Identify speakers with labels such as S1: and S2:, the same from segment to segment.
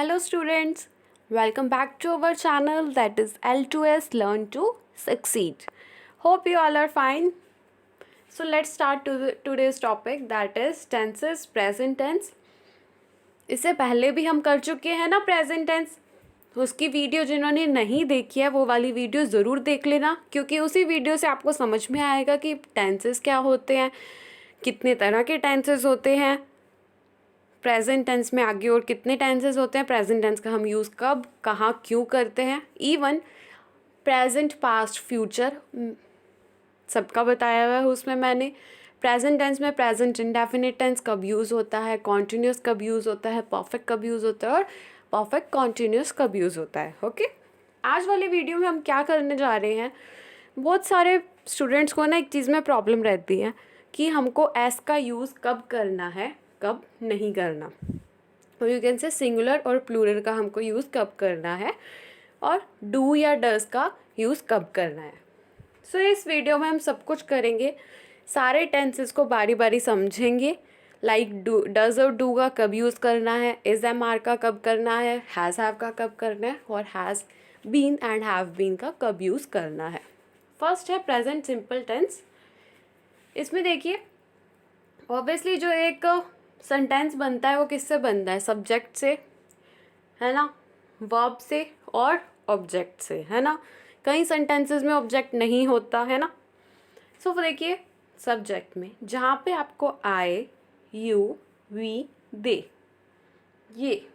S1: Hello students, welcome back to our channel that is L2S Learn to Succeed. Hope you all are fine. So let's start today's topic that is tenses, present tense. इससे पहले भी हम कर चुके हैं ना present tense. उसकी video जिन्होंने नहीं देखी है वो वाली वीडियो ज़रूर देख लेना, क्योंकि उसी वीडियो से आपको समझ में आएगा कि टेंसेस क्या होते हैं, कितने तरह के टेंसेस होते हैं, प्रेजेंट टेंस में आगे और कितने टेंसेस होते हैं, प्रेजेंट टेंस का हम यूज़ कब कहाँ क्यों करते हैं, इवन प्रेजेंट पास्ट फ्यूचर सबका बताया हुआ है उसमें मैंने. प्रेजेंट टेंस में प्रेजेंट इंडेफिनिट टेंस कब यूज़ होता है, कॉन्टिन्यूस कब यूज़ होता है, परफेक्ट कब यूज़ होता है और परफेक्ट कॉन्टिन्यूस कब यूज़ होता है. ओके, आज वाली वीडियो में हम क्या करने जा रहे हैं. बहुत सारे स्टूडेंट्स को ना एक चीज़ में प्रॉब्लम रहती है कि हमको एस का यूज़ कब करना है, कब नहीं करना. तो यू कैन से सिंगुलर और प्लूरल का हमको यूज़ कब करना है और डू या डज का यूज़ कब करना है. सो इस वीडियो में हम सब कुछ करेंगे, सारे टेंसेस को बारी बारी समझेंगे. लाइक डू, डज और डू का कब यूज़ करना है, इज़ एम आर का कब करना है, हैज़ हैव का कब करना है और has been and have been का कब यूज़ करना है. फर्स्ट है प्रेजेंट सिंपल टेंस. इसमें देखिए ऑब्वियसली जो एक सेंटेंस बनता है वो किससे बनता है, सब्जेक्ट से है ना, वर्ब से और ऑब्जेक्ट से है ना. कई सेंटेंसेस में ऑब्जेक्ट नहीं होता है ना. सो देखिए सब्जेक्ट में जहाँ पे आपको आई, यू, वी, दे ये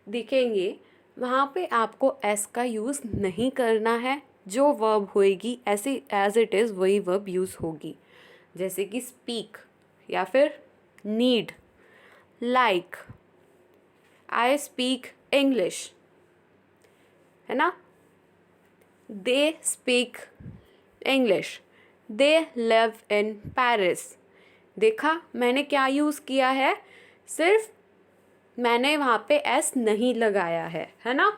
S1: दिखेंगे वहाँ पे आपको एस का यूज़ नहीं करना है. जो वर्ब होएगी ऐसी एज इट इज़ वही वर्ब यूज़ होगी. जैसे कि स्पीक या फिर need, like, I speak English है ना, they speak English, they live in Paris. देखा मैंने क्या यूज़ किया है, सिर्फ मैंने वहाँ पे एस नहीं लगाया है ना.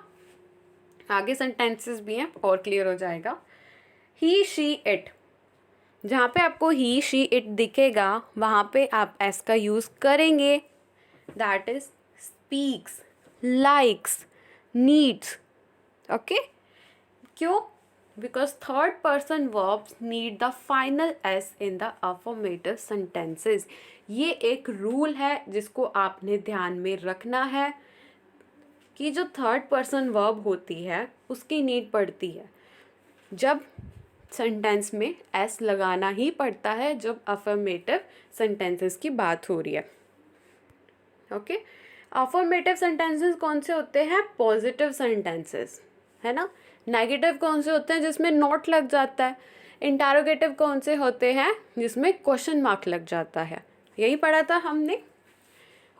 S1: आगे सेंटेंसेस भी हैं और क्लियर हो जाएगा. ही, शी, इट, जहाँ पे आपको ही, शी, इट दिखेगा वहाँ पे आप एस का यूज़ करेंगे. That is speaks, likes, needs. Okay, क्यों? Because third person verbs need the final S in the affirmative sentences. ये एक रूल है जिसको आपने ध्यान में रखना है कि जो थर्ड पर्सन वर्ब होती है उसकी नीड पड़ती है जब सेंटेंस में एस लगाना ही पड़ता है जब अफर्मेटिव सेंटेंसेस की बात हो रही है. ओके, अफर्मेटिव सेंटेंसेस कौन से होते हैं, पॉजिटिव सेंटेंसेस है ना. नेगेटिव कौन से होते हैं, जिसमें नॉट लग जाता है. इंटरोगेटिव कौन से होते हैं, जिसमें क्वेश्चन मार्क लग जाता है. यही पढ़ा था हमने.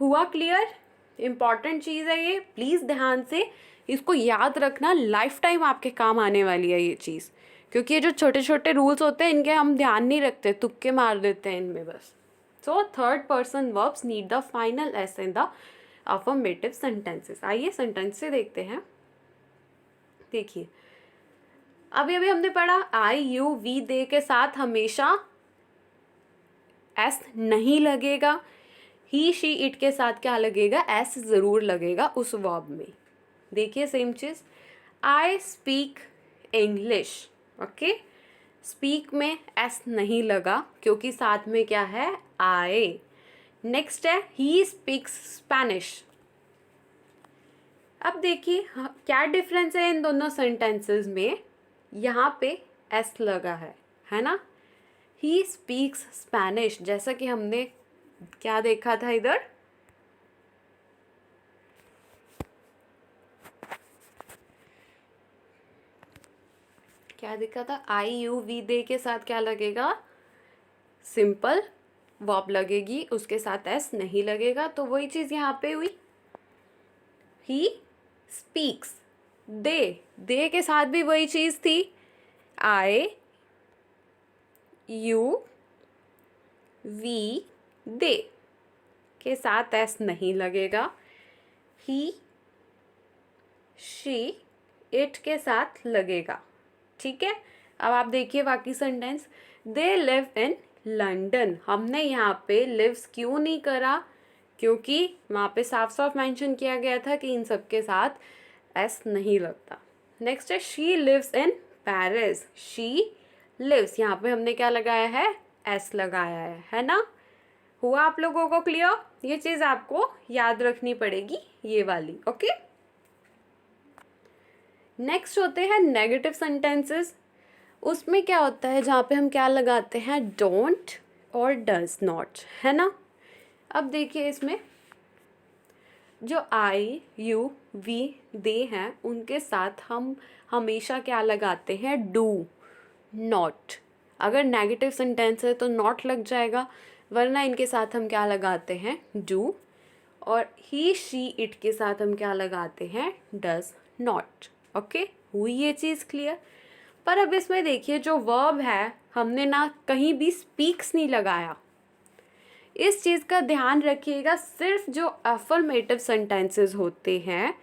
S1: हुआ क्लियर? इम्पॉर्टेंट चीज़ है ये, प्लीज़ ध्यान से इसको याद रखना. लाइफ टाइम आपके काम आने वाली है ये चीज़, क्योंकि ये जो छोटे छोटे रूल्स होते हैं इनके हम ध्यान नहीं रखते, तुक्के मार देते हैं इनमें बस. So third person verbs need the final S in the affirmative sentences. आइए सेंटेंस से देखते हैं. देखिए अभी अभी हमने पढ़ा आई, यू, वी, दे के साथ हमेशा एस नहीं लगेगा. ही, शी, इट के साथ क्या लगेगा, एस ज़रूर लगेगा उस वर्ब में. देखिए same cheese, I speak English. Okay, speak में एस नहीं लगा क्योंकि साथ में क्या है, आई. नेक्स्ट है ही स्पीक्स स्पेनिश. अब देखिए क्या डिफरेंस है इन दोनों सेंटेंसेस में. यहाँ पे एस लगा है ना. ही स्पीक्स स्पेनिश, जैसा कि हमने क्या देखा था इधर, क्या देखा था, आई, यू, वी, दे के साथ क्या लगेगा, सिंपल वर्ब लगेगी, उसके साथ एस नहीं लगेगा. तो वही चीज़ यहाँ पे हुई. ही स्पीक्स, दे के साथ भी वही चीज़ थी. आई, यू, वी, दे के साथ एस नहीं लगेगा. ही, शी, इट के साथ लगेगा. ठीक है, अब आप देखिए बाकी sentence. They live in London. हमने यहाँ पे लिव्स क्यों नहीं करा, क्योंकि वहाँ पे साफ साफ मेंशन किया गया था कि इन सब के साथ एस नहीं लगता। नेक्स्ट है she lives in Paris. She lives, यहाँ पे हमने क्या लगाया है, एस लगाया है ना। हुआ आप लोगों को क्लियर? ये चीज़ आपको याद रखनी पड़ेगी, ये वाली। ओके, नेक्स्ट होते हैं नेगेटिव सेंटेंसेस। उसमें क्या होता है, जहाँ पे हम क्या लगाते हैं, डोंट और डज नॉट, है ना। अब देखिए इसमें जो आई, यू, वी, दे हैं, उनके साथ हम हमेशा क्या लगाते हैं, डू नॉट। अगर नेगेटिव सेंटेंस है तो नॉट लग जाएगा, वरना इनके साथ हम क्या लगाते हैं, डू। और ही, शी, इट के साथ हम क्या लगाते हैं, डज नॉट। ओके, हुई ये चीज़ क्लियर? पर अब इसमें देखिए जो वर्ब है, हमने ना कहीं भी स्पीक्स नहीं लगाया। इस चीज़ का ध्यान रखिएगा, सिर्फ जो अफर्मेटिव सेंटेंसेस होते हैं,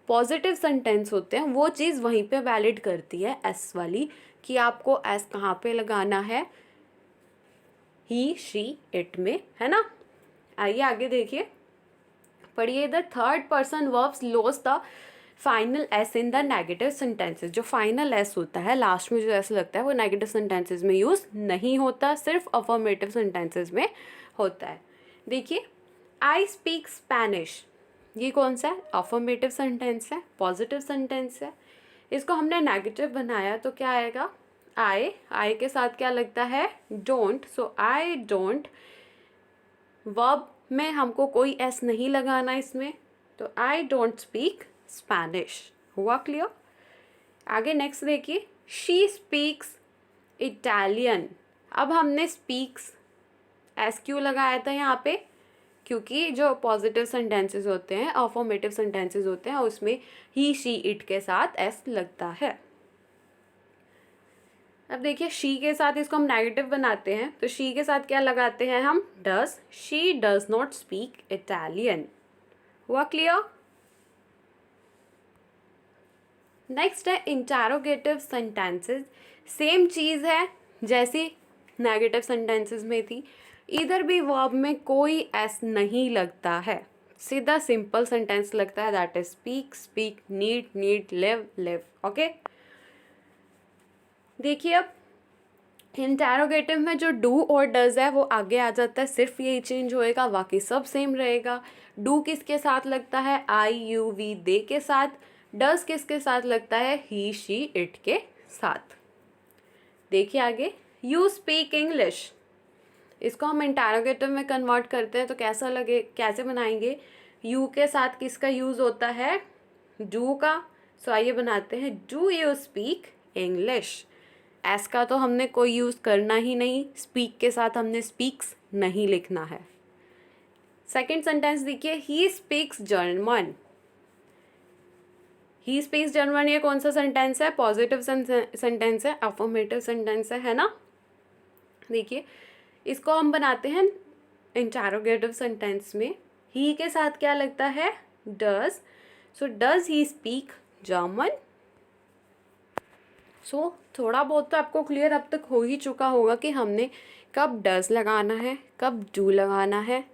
S1: पॉजिटिव सेंटेंस होते हैं, वो चीज़ वहीं पे वैलिड करती है, एस वाली, कि आपको एस कहाँ पे लगाना है, ही, शी, इट में, है ना। आइए आगे देखिए, पढ़िए। The third person verbs loss the final S in the negative sentences. जो फाइनल एस होता है, लास्ट में जो एस लगता है, वो नेगेटिव सेंटेंसेस में यूज़ नहीं होता, सिर्फ अफर्मेटिव सेंटेंसेस में होता है। देखिए, आई स्पीक स्पेनिश, ये कौन सा है, अफर्मेटिव सेंटेंस है, पॉजिटिव सेंटेंस है। इसको हमने नेगेटिव बनाया तो क्या आएगा, आई के साथ क्या लगता है, don't. So I don't, verb में हमको कोई एस नहीं लगाना इसमें, तो आई डोंट स्पीक स्पेनिश। हुआ क्लियर? आगे नेक्स्ट देखिए, शी स्पीक्स इटालियन। अब हमने स्पीक्स एस क्यों लगाया था यहाँ पे, क्योंकि जो पॉजिटिव सेंटेंसेस होते हैं, अफर्मेटिव सेंटेंसेस होते हैं, उसमें ही, शी, इट के साथ एस लगता है। अब देखिए, शी के साथ इसको हम नेगेटिव बनाते हैं, तो शी के साथ क्या लगाते हैं हम, does. She does not speak Italian. हुआ क्लियर? नेक्स्ट है इंटरोगेटिव सेंटेंसेस। सेम चीज़ है जैसी नेगेटिव सेंटेंसेस में थी, इधर भी वर्ब में कोई एस नहीं लगता है, सीधा सिंपल सेंटेंस लगता है, that is speak, speak, need, need, live, live. Okay, देखिए अब इंटरोगेटिव में जो डू और डज है वो आगे आ जाता है, सिर्फ यही चेंज होएगा, बाकी सब सेम रहेगा। डू किसके साथ लगता है, आई, यू, वी, दे के साथ। डज किसके साथ लगता है, ही, शी, इट के साथ। देखिए आगे, यू स्पीक इंग्लिश, इसको हम इंटरोगेटिव में कन्वर्ट करते हैं तो कैसा लगे, कैसे बनाएंगे, यू के साथ किसका यूज़ होता है, डू का। सो आइए बनाते हैं, do you speak English. S का तो हमने कोई यूज़ करना ही नहीं, स्पीक के साथ हमने स्पीक्स नहीं लिखना है। सेकेंड सेंटेंस देखिए, he speaks German. He speaks German, ये कौन सा सेंटेंस है, पॉजिटिव सेंटेंस है, अफर्मेटिव सेंटेंस है ना। देखिए, इसको हम बनाते हैं इंटरोगेटिव सेंटेंस में, ही के साथ क्या लगता है, does. So does he speak German. So थोड़ा बहुत तो आपको क्लियर अब तक हो ही चुका होगा कि हमने कब डज लगाना है, कब डू लगाना है,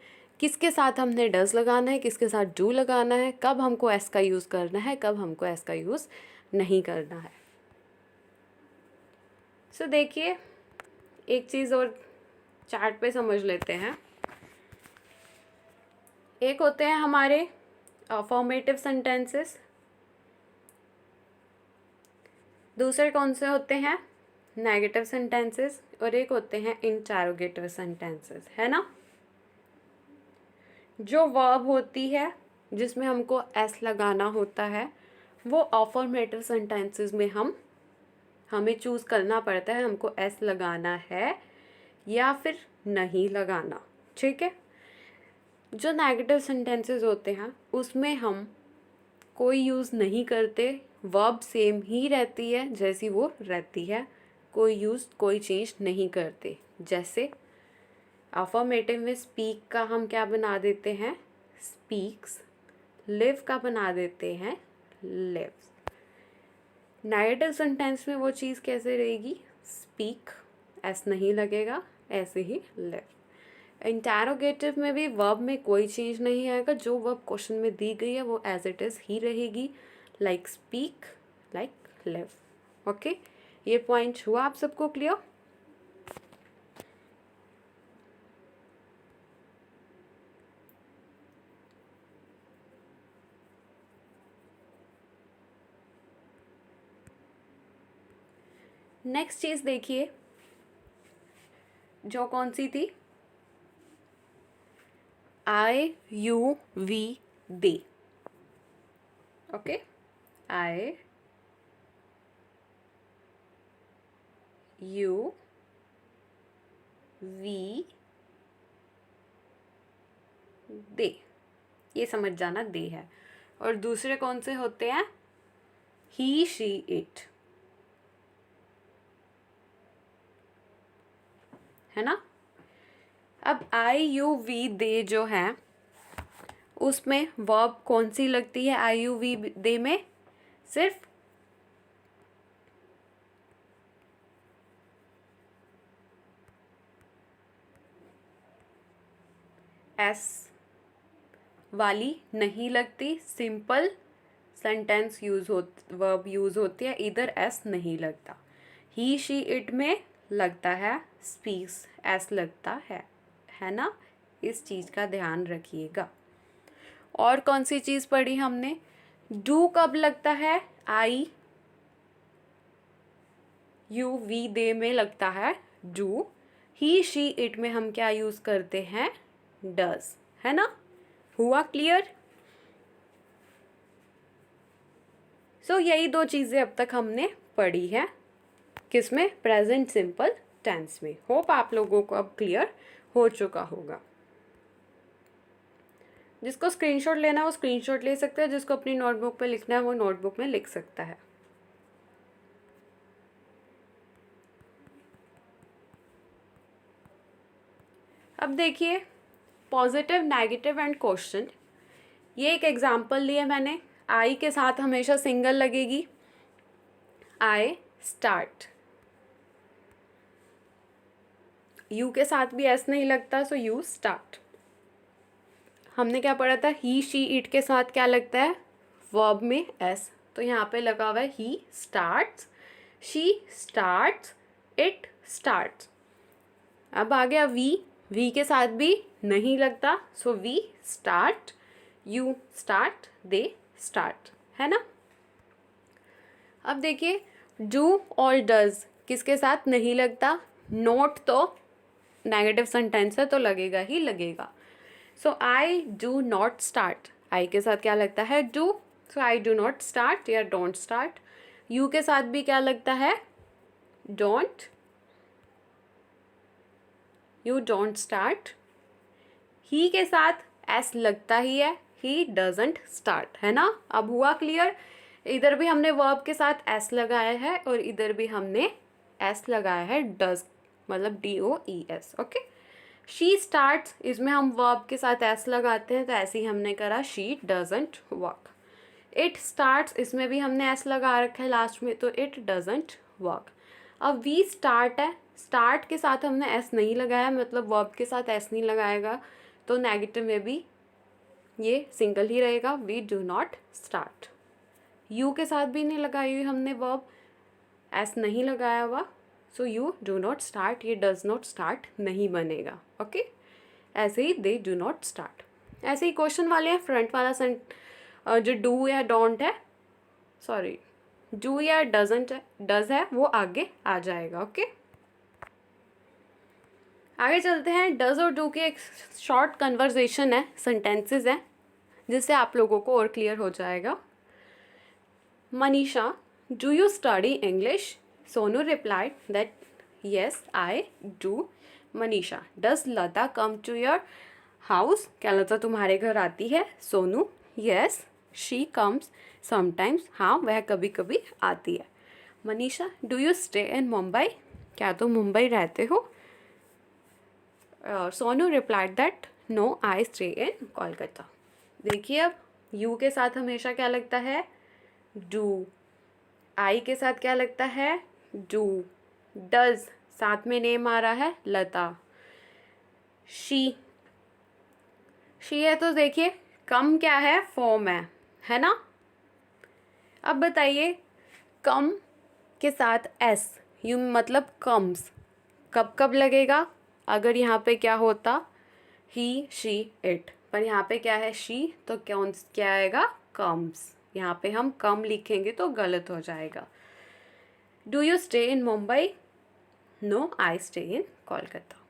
S1: किसके साथ हमने डज लगाना है, किसके साथ डू लगाना है, कब हमको एस का यूज़ करना है, कब हमको एस का यूज़ नहीं करना है। सो देखिए, एक चीज़ और चार्ट पे समझ लेते हैं। एक होते हैं हमारे अफर्मेटिव सेंटेंसेस, दूसरे कौन से होते हैं, नेगेटिव सेंटेंसेस, और एक होते हैं इंटरोगेटिव सेंटेंसेस, है ना। जो वर्ब होती है जिसमें हमको एस लगाना होता है, वो अफर्मेटिव सेंटेंसेस में हमें चूज़ करना पड़ता है, हमको एस लगाना है या फिर नहीं लगाना, ठीक है। जो नेगेटिव सेंटेंसेस होते हैं उसमें हम कोई यूज़ नहीं करते, वर्ब सेम ही रहती है जैसी वो रहती है, कोई यूज़ कोई चेंज नहीं करते। जैसे अफर्मेटिव में स्पीक का हम क्या बना देते हैं, स्पीक्स। लिव का बना देते हैं, लिव्स। नेगेटिव सेंटेंस में वो चीज़ कैसे रहेगी, स्पीक, एस नहीं लगेगा, ऐसे ही लिव। इंटैरोगेटिव में भी वर्ब में कोई चेंज नहीं आएगा, जो वर्ब क्वेश्चन में दी गई है वो एज इट इज़ ही रहेगी, like speak, like live. Okay, ये पॉइंट हुआ आप सबको क्लियर? नेक्स्ट चीज़ देखिए, जो कौन सी थी, I you we they. Okay, I you we they, ये समझ जाना दे है। और दूसरे कौन से होते हैं, ही शी इट, है ना। अब आई यू वी दे जो है उसमें वर्ब कौन सी लगती है, आई यू वी दे में सिर्फ एस वाली नहीं लगती, सिंपल सेंटेंस यूज हो, वर्ब यूज होती है, इधर एस नहीं लगता। ही शी इट में लगता है स्पीक्स, एस लगता है ना। इस चीज़ का ध्यान रखिएगा। और कौन सी चीज़ पढ़ी हमने, डू कब लगता है, आई यू वी दे में लगता है डू, ही शी इट में हम क्या यूज़ करते हैं, डज, है ना। हुआ क्लियर? सो यही दो चीज़ें अब तक हमने पढ़ी है, किसमें, प्रेजेंट सिंपल टेंस में। होप आप लोगों को अब क्लियर हो चुका होगा। जिसको स्क्रीनशॉट लेना है वो स्क्रीनशॉट ले सकता है, जिसको अपनी नोटबुक पे लिखना है वो नोटबुक में लिख सकता है। अब देखिए, पॉजिटिव, नेगेटिव एंड क्वेश्चन, ये एक एग्जाम्पल लिया मैंने। आई के साथ हमेशा सिंगल लगेगी, आई स्टार्ट। यू के साथ भी एस नहीं लगता, सो यू स्टार्ट। हमने क्या पढ़ा था, ही शी इट के साथ क्या लगता है, वर्ब में एस, तो यहाँ पे लगा हुआ है he starts, she starts, it starts. अब आ गया वी के साथ भी नहीं लगता, so we start, you start, they start, है ना। अब देखिए, डू और डज किसके साथ नहीं लगता, नोट तो नेगेटिव सेंटेंस है तो लगेगा ही लगेगा। सो आई डू नॉट स्टार्ट, आई के साथ क्या लगता है, do, so I do not start या डोंट स्टार्ट। यू के साथ भी क्या लगता है, डोंट, यू डोंट स्टार्ट। ही के साथ एस लगता ही है, ही डजंट स्टार्ट, है ना। अब हुआ क्लियर? इधर भी हमने वर्ब के साथ एस लगाया है और इधर भी हमने एस लगाया है, डज मतलब DOES। ओके, शी स्टार्ट्स, इसमें हम वर्ब के साथ एस लगाते हैं, तो ऐसे ही हमने करा, she doesn't work. It starts, इसमें भी हमने एस लगा रखा है लास्ट में, तो इट डजंट वर्क। अब वी स्टार्ट है, स्टार्ट के साथ हमने एस नहीं लगाया, मतलब वर्ब के साथ एस नहीं लगाएगा, तो नेगेटिव में भी ये सिंगल ही रहेगा, we do not start. You के साथ भी नहीं लगाई हुई हमने वर्ब, एस नहीं लगाया हुआ, so you do not start, ये डज नॉट स्टार्ट नहीं बनेगा। ओके, ऐसे ही दे डू नॉट स्टार्ट। ऐसे ही क्वेश्चन वाले हैं, फ्रंट वाला जो डू या डोंट है, सॉरी डू या डजंट है, डज है, वो आगे आ जाएगा। ओके, आगे चलते हैं। डज और डू की एक शॉर्ट कन्वर्सेशन है, सेंटेंसेस है, जिससे आप लोगों को और क्लियर हो जाएगा। Manisha, do you study English? Sonu replied that yes I do. Manisha, does Lata come to your house? क्या लता तुम्हारे घर आती है? Sonu, yes she comes sometimes. हाँ, वह कभी कभी आती है। Manisha, do you stay in Mumbai? क्या तुम मुंबई रहते हो? Sonu replied that no I stay in Kolkata. देखिए, अब यू के साथ हमेशा क्या लगता है, डू, आई के साथ क्या लगता है, डू, डज, साथ में नेम आ रहा है लता, शी, शी है तो देखिए कम क्या है, फॉर्म है ना। अब बताइए कम के साथ एस, यू मतलब कम्स, कब कब लगेगा? अगर यहाँ पे क्या होता ही शी इट, पर यहाँ पे क्या है शी, तो क्या आएगा, कम्स। यहाँ पे हम कम लिखेंगे तो गलत हो जाएगा। Do you stay in Mumbai? No, I stay in Kolkata.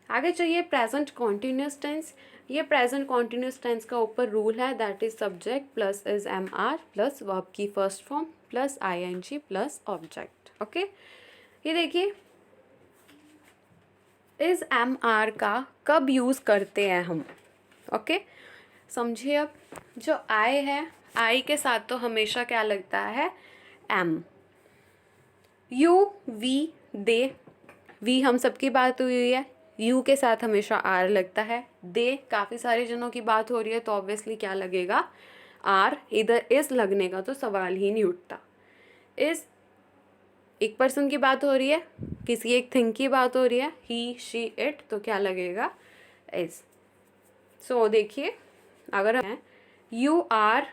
S1: आगे चाहिए प्रेजेंट कॉन्टिन्यूस टेंस। ये प्रेजेंट कॉन्टिन्यूस टेंस का ऊपर रूल है, that is subject plus is am are plus verb की first form plus I N G plus object. Okay, ये देखिए is am are का कब यूज़ करते हैं हम? ओके, समझिए। अब जो आई है, आई के साथ तो हमेशा क्या लगता है, am. You, we, they, we हम सबकी बात हुई है, यू के साथ हमेशा आर लगता है। दे काफ़ी सारे जनों की बात हो रही है तो ऑब्वियसली क्या लगेगा, आर। इधर इस लगने का तो सवाल ही नहीं उठता। इस एक पर्सन की बात हो रही है, किसी एक थिंग की बात हो रही है, ही शी इट, तो क्या लगेगा, इज। सो देखिए अगर हम you are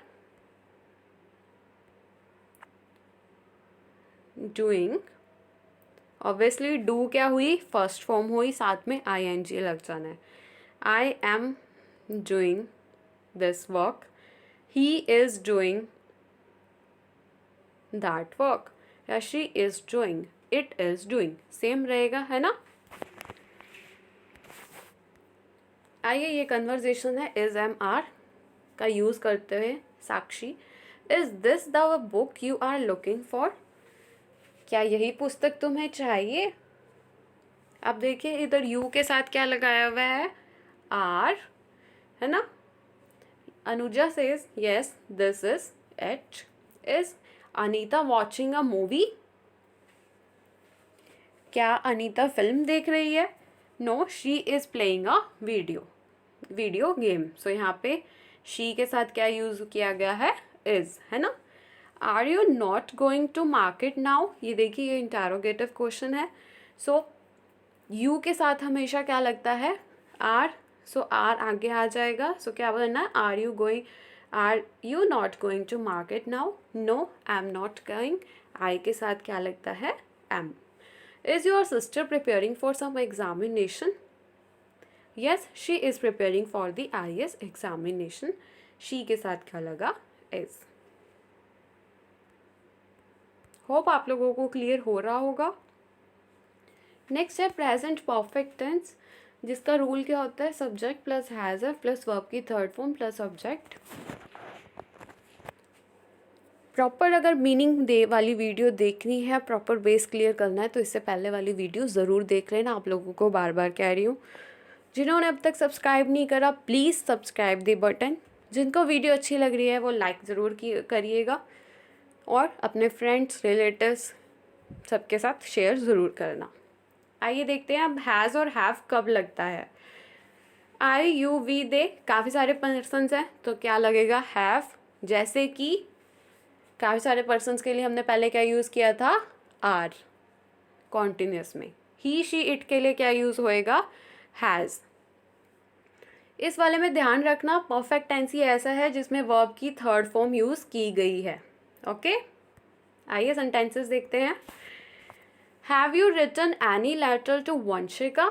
S1: doing, obviously do क्या हुई, फर्स्ट फॉर्म हुई, साथ में आई एन जी लग जाना है। I am doing this work, he is doing that work, या she is doing, it is doing, same रहेगा, है ना। आइए ये कन्वर्जेशन है इज एम आर का यूज़ करते हुए। Sakshi, is this the book you are looking for? क्या यही पुस्तक तुम्हें चाहिए? अब देखिए इधर यू के साथ क्या लगाया हुआ है, आर, है ना। Anuja says yes this is it. Is Anita watching a movie? क्या अनीता फिल्म देख रही है? No, she is playing a video game. So यहाँ पे शी के साथ क्या यूज किया गया है, इज, है ना। Are you not going to market now? ये देखिए ये इंटरोगेटिव क्वेश्चन है। सो यू के साथ हमेशा क्या लगता है, आर। सो आर आगे आ जाएगा। सो क्या बनना है, are you not going to market now? No, I am not going. I के साथ क्या लगता है, am. Is your sister preparing for some examination? Yes, she is preparing for the IAS examination. She के साथ क्या लगा, इज। होप आप लोगों को क्लियर हो रहा होगा। नेक्स्ट है प्रेजेंट परफेक्ट टेंस, जिसका रूल क्या होता है, subject plus has plus verb की third form plus object. Proper अगर मीनिंग दे वाली वीडियो देखनी है, प्रॉपर बेस क्लियर करना है, तो इससे पहले वाली वीडियो ज़रूर देख लेना। आप लोगों को बार बार कह रही हूँ, जिन्होंने अब तक सब्सक्राइब नहीं करा प्लीज़ सब्सक्राइब द बटन। जिनको वीडियो अच्छी लग रही है वो लाइक ज़रूर करिएगा, और अपने फ्रेंड्स रिलेटिव्स सबके साथ शेयर ज़रूर करना। आइए देखते हैं अब हैज़ और हैव कब लगता है। आई, यू, वी, दे काफ़ी सारे पर्सन्स हैं तो क्या लगेगा, हैव। जैसे कि काफ़ी सारे पर्सन्स के लिए हमने पहले क्या यूज़ किया था, आर कॉन्टिन्यूस में। ही शी इट के लिए क्या यूज़ होएगा, हैज़। इस वाले में ध्यान रखना परफेक्ट टेंस ही ऐसा है जिसमें वर्ब की थर्ड फॉर्म यूज़ की गई है। ओके, आइए सेंटेंसेस देखते हैं। Have you written any letter to Vanshika?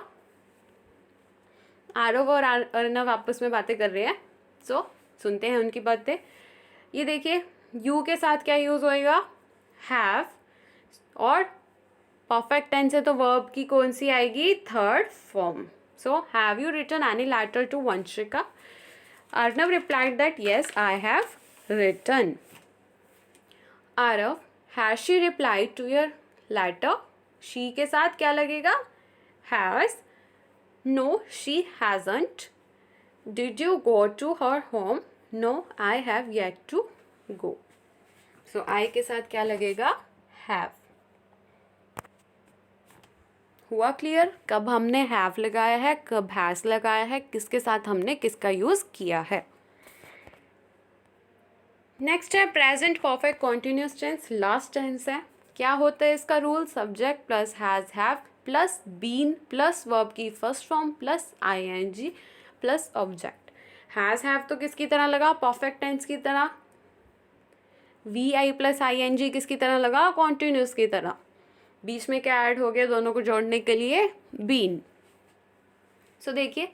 S1: Aarav और अर्नव आपस में बातें कर रहे हैं, सो सुनते हैं उनकी बातें। ये देखिए यू के साथ क्या यूज़ होएगा, हैव, और परफेक्ट टेंस है तो वर्ब की कौन सी आएगी, third form. So have you written any letter to Vanshika? Arnav replied that yes I have written. Aarav, has she replied to your letter? She के साथ क्या लगेगा, has. No, she hasn't. Did you go to her home? No, I have yet to go. So I के साथ क्या लगेगा, have. हुआ clear कब हमने हैव लगाया है, कब हैज लगाया है, किसके साथ हमने किसका यूज़ किया है। नेक्स्ट है present perfect continuous tense, last tense है। क्या होता है इसका rule, subject plus has have plus been plus verb की first form plus ing plus object. Has have तो किसकी तरह लगा, परफेक्ट टेंस की तरह। वी आई प्लस ing किसकी तरह लगा, कॉन्टिन्यूस की तरह। बीच में क्या ऐड हो गया दोनों को जोड़ने के लिए, बीन। सो देखिए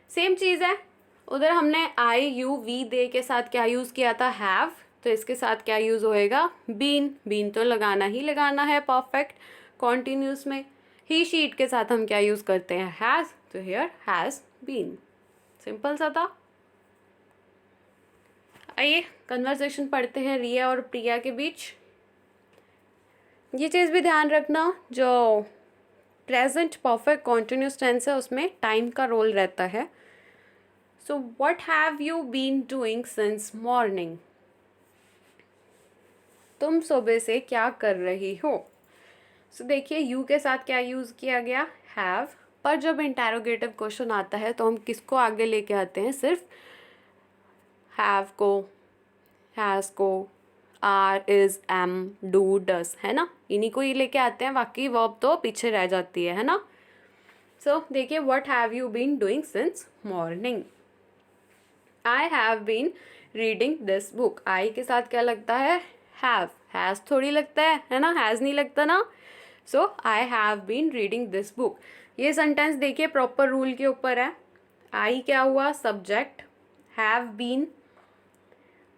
S1: सेम चीज़ है, उधर हमने आई यू वी दे के साथ क्या यूज़ किया था, हैव, तो इसके साथ क्या यूज़ होएगा, बीन। बीन तो लगाना ही लगाना है परफेक्ट कॉन्टिन्यूस में। ही शीट के साथ हम क्या यूज़ करते हैं, हैज़, तो हियर हैज़ बीन। सिंपल सा था। आइए कन्वर्सेशन पढ़ते हैं रिया और प्रिया के बीच। ये चीज़ भी ध्यान रखना, जो प्रेजेंट परफेक्ट कॉन्टिन्यूस टेंस है उसमें टाइम का रोल रहता है। So what have you been doing since morning, तुम सुबह से क्या कर रही हो। सो देखिए यू के साथ क्या यूज़ किया गया, हैव, पर जब इंटेरोगेटिव क्वेश्चन आता है तो हम किसको आगे लेके आते हैं, सिर्फ हैव को, हैज़ को, आर, इज, एम, डू, डस, है ना, इन्हीं को ही लेके आते हैं, बाकी वर्ब तो पीछे रह जाती है ना। सो देखिए what have you been doing since morning. I have been reading this book, I के साथ क्या लगता है, हैव, हैज़ थोड़ी लगता है ना, हैज़ नहीं लगता ना। So I have been reading this book. ये सेंटेंस देखिए प्रॉपर रूल के ऊपर है। आई क्या हुआ, subject, have been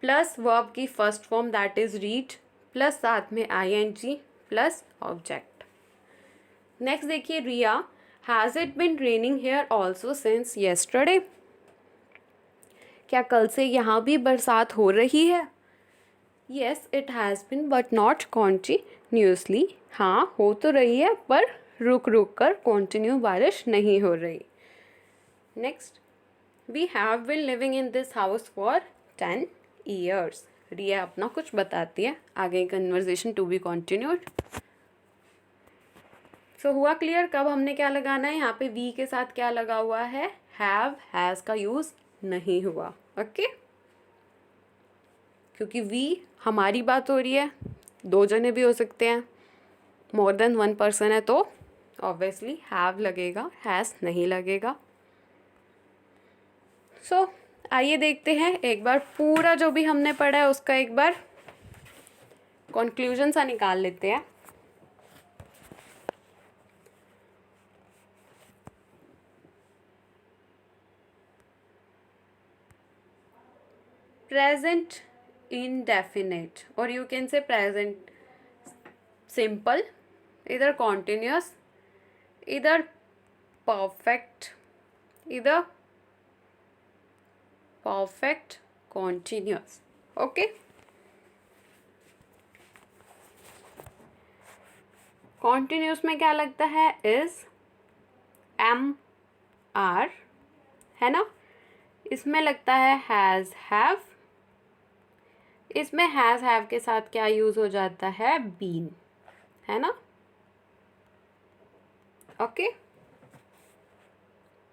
S1: plus verb की first form that is read plus साथ में ing प्लस ऑब्जेक्ट। नेक्स्ट देखिए Riya, has it been raining here also since yesterday, क्या कल से यहाँ भी बरसात हो रही है। Yes it has been but not continuously, हाँ हो तो रही है पर रुक रुक कर, कॉन्टिन्यू बारिश नहीं हो रही। Next, we have been living in this house for 10 years। Riya अपना कुछ बताती है, आगे conversation to be continued. So हुआ क्लियर कब हमने क्या लगाना है, यहाँ पे वी के साथ क्या लगा हुआ है, हैव, हैज़ का यूज़ नहीं हुआ, ओके। क्योंकि वी हमारी बात हो रही है, दो जने भी हो सकते हैं, मोर देन वन पर्सन है, तो ऑब्वियसली हैव लगेगा, हैज़ नहीं लगेगा। सो आइए देखते हैं एक बार पूरा जो भी हमने पढ़ा है उसका एक बार कंक्लूजन सा निकाल लेते हैं। प्रेजेंट इंडेफिनिट, और you can say present simple, इधर कॉन्टिन्यूस, इधर परफेक्ट, इधर परफेक्ट कॉन्टिन्यूस, ओके। कॉन्टिन्यूस में क्या लगता है, इज, एम, आर, है ना। इसमें लगता है हैज़, हैव, इसमें हैज़ हैव के साथ क्या यूज़ हो जाता है, बीन, है ना, ओके।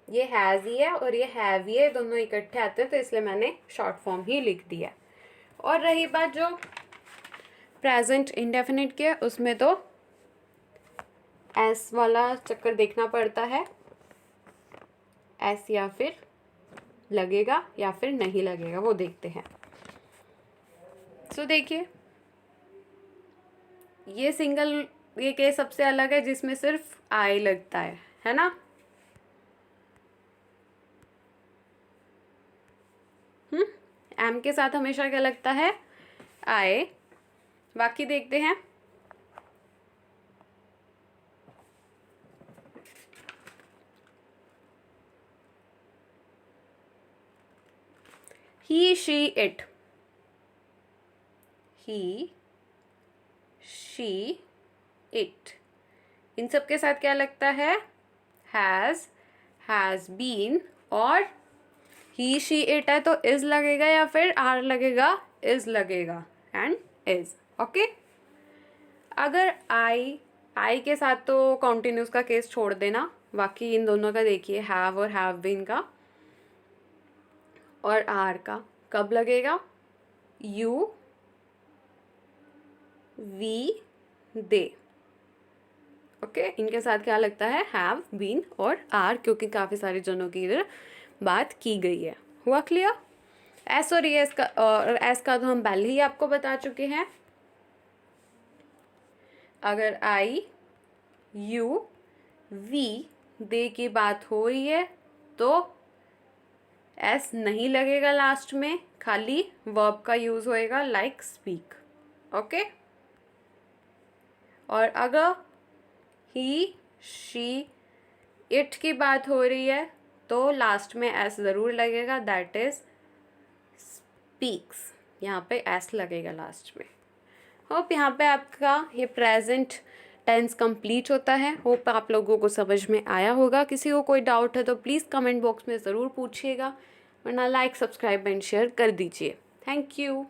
S1: ये हैज़ ही है और ये हैव ही है, दोनों इकट्ठे आते हैं तो इसलिए मैंने शॉर्ट फॉर्म ही लिख दिया। और रही बात जो प्रेजेंट इंडेफिनिट के, उसमें तो एस वाला चक्कर देखना पड़ता है, एस या फिर लगेगा या फिर नहीं लगेगा, वो देखते हैं। सो देखिए ये सिंगल, ये केस सबसे अलग है जिसमें सिर्फ आई लगता है ना। एम के साथ हमेशा क्या लगता है, आई। बाकी देखते हैं, he, she, it, he, she, it, इन सब के साथ क्या लगता है, हैज़ बीन, और ही, शी, इट है तो इज लगेगा या फिर आर लगेगा, इज लगेगा, एंड इज, ओके। अगर आई के साथ तो कॉन्टिन्यूस का केस छोड़ देना, बाकी इन दोनों का देखिए, हैव और हैव बीन का और आर का कब लगेगा, यू, वी, दे, ओके, इनके साथ क्या लगता है, हैव, बीन और आर, क्योंकि काफ़ी सारे जनों की इधर बात की गई है। हुआ क्लियर? एस और एस का, और एस का तो हम पहले ही आपको बता चुके हैं। अगर आई, यू, वी, दे की बात हो रही है तो एस नहीं लगेगा लास्ट में, खाली वर्ब का यूज़ होएगा, लाइक स्पीक। ओके, और अगर ही, शी, इट की बात हो रही है तो लास्ट में एस ज़रूर लगेगा, दैट इज स्पीक्स। यहाँ पे एस लगेगा लास्ट में। होप यहाँ पे आपका ये प्रेजेंट टेंस कंप्लीट होता है। होप आप लोगों को समझ में आया होगा। किसी को कोई डाउट है तो प्लीज़ कमेंट बॉक्स में ज़रूर पूछिएगा, वरना लाइक, सब्सक्राइब एंड शेयर कर दीजिए। Thank you.